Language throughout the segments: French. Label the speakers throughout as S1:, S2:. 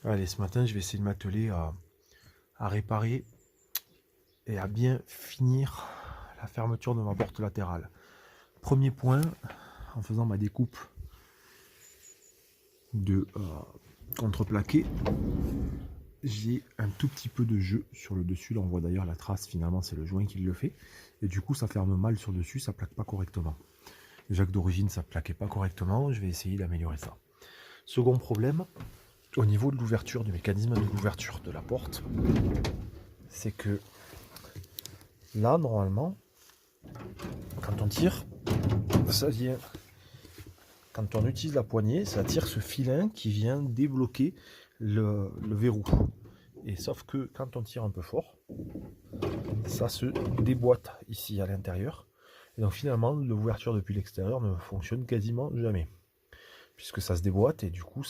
S1: Allez, ce matin, je vais essayer de m'atteler à réparer et à bien finir la fermeture de ma porte latérale. Premier point, en faisant ma découpe de contreplaqué, j'ai un tout petit peu de jeu sur le dessus. Là, on voit d'ailleurs la trace, finalement, c'est le joint qui le fait. Et du coup, ça ferme mal sur le dessus, ça plaque pas correctement. Déjà que d'origine, ça plaquait pas correctement, je vais essayer d'améliorer ça. Second problème, au niveau de l'ouverture, du mécanisme de l'ouverture de la porte, c'est que là, normalement, quand on tire, ça vient. Quand on utilise la poignée, ça tire ce filin qui vient débloquer le verrou. Et sauf que quand on tire un peu fort, ça se déboîte ici à l'intérieur. Et donc finalement, l'ouverture depuis l'extérieur ne fonctionne quasiment jamais. Puisque ça se déboîte et du coup,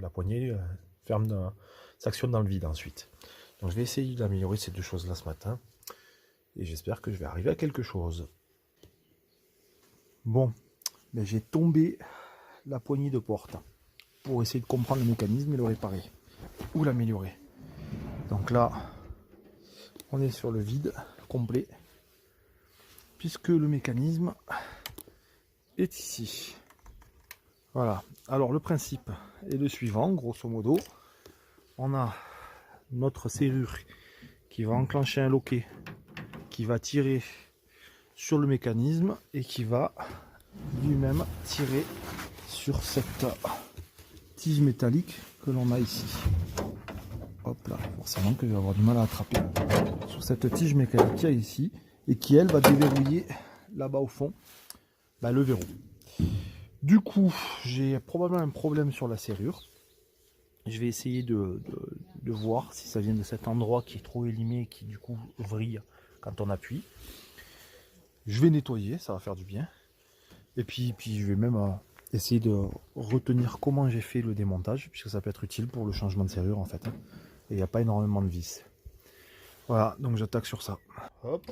S1: la poignée s'actionne dans le vide ensuite. Donc je vais essayer d'améliorer ces deux choses là ce matin. Et j'espère que je vais arriver à quelque chose. Bon, mais j'ai tombé la poignée de porte pour essayer de comprendre le mécanisme et le réparer ou l'améliorer. Donc là, on est sur le vide complet puisque le mécanisme est ici. Voilà. Alors le principe est le suivant, grosso modo. On a notre serrure qui va enclencher un loquet qui va tirer sur le mécanisme et qui va lui-même tirer sur cette tige métallique que l'on a ici. Hop là, forcément que je vais avoir du mal à attraper sur cette tige mécanique qu'il y a ici et qui elle va déverrouiller là-bas au fond le verrou. Du coup, j'ai probablement un problème sur la serrure. Je vais essayer de voir si ça vient de cet endroit qui est trop élimé et qui du coup vrille quand on appuie. Je vais nettoyer, ça va faire du bien. Et puis je vais même essayer de retenir comment j'ai fait le démontage, puisque ça peut être utile pour le changement de serrure en fait. Et il n'y a pas énormément de vis. Voilà, donc j'attaque sur ça. Hop.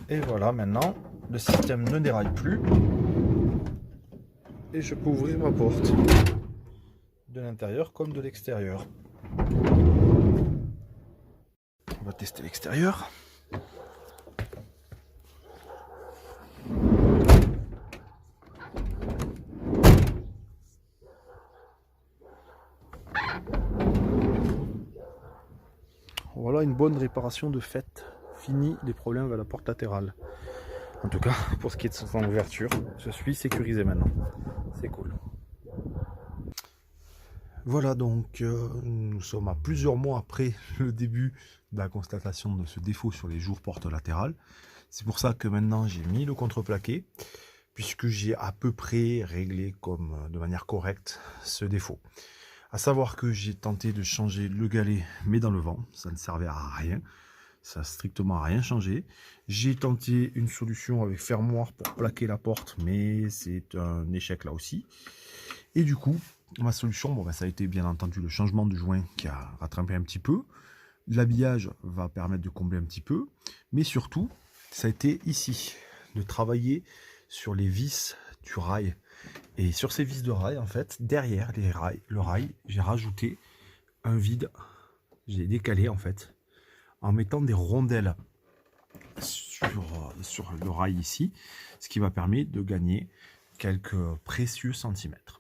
S1: Et voilà, maintenant, le système ne déraille plus. Et je peux ouvrir ma porte. De l'intérieur comme de l'extérieur. On va tester l'extérieur. Voilà une bonne réparation de fait. Fini les problèmes avec la porte latérale. En tout cas, pour ce qui est de son ouverture, je suis sécurisé maintenant. C'est cool. Voilà donc, nous sommes à plusieurs mois après le début de la constatation de ce défaut sur les jours porte latérales. C'est pour ça que maintenant j'ai mis le contreplaqué, puisque j'ai à peu près réglé de manière correcte ce défaut. À savoir que j'ai tenté de changer le galet, mais dans le vent, ça ne servait à rien. Ça n'a strictement rien changé. J'ai tenté une solution avec fermoir pour plaquer la porte, mais c'est un échec là aussi. Et du coup, ma solution, ça a été bien entendu le changement de joint qui a rattrapé un petit peu. L'habillage va permettre de combler un petit peu. Mais surtout, ça a été ici, de travailler sur les vis du rail. Et sur ces vis de rail, en fait, derrière le rail, j'ai rajouté un vide. J'ai décalé, en fait, en mettant des rondelles sur le rail ici, ce qui m'a permis de gagner quelques précieux centimètres.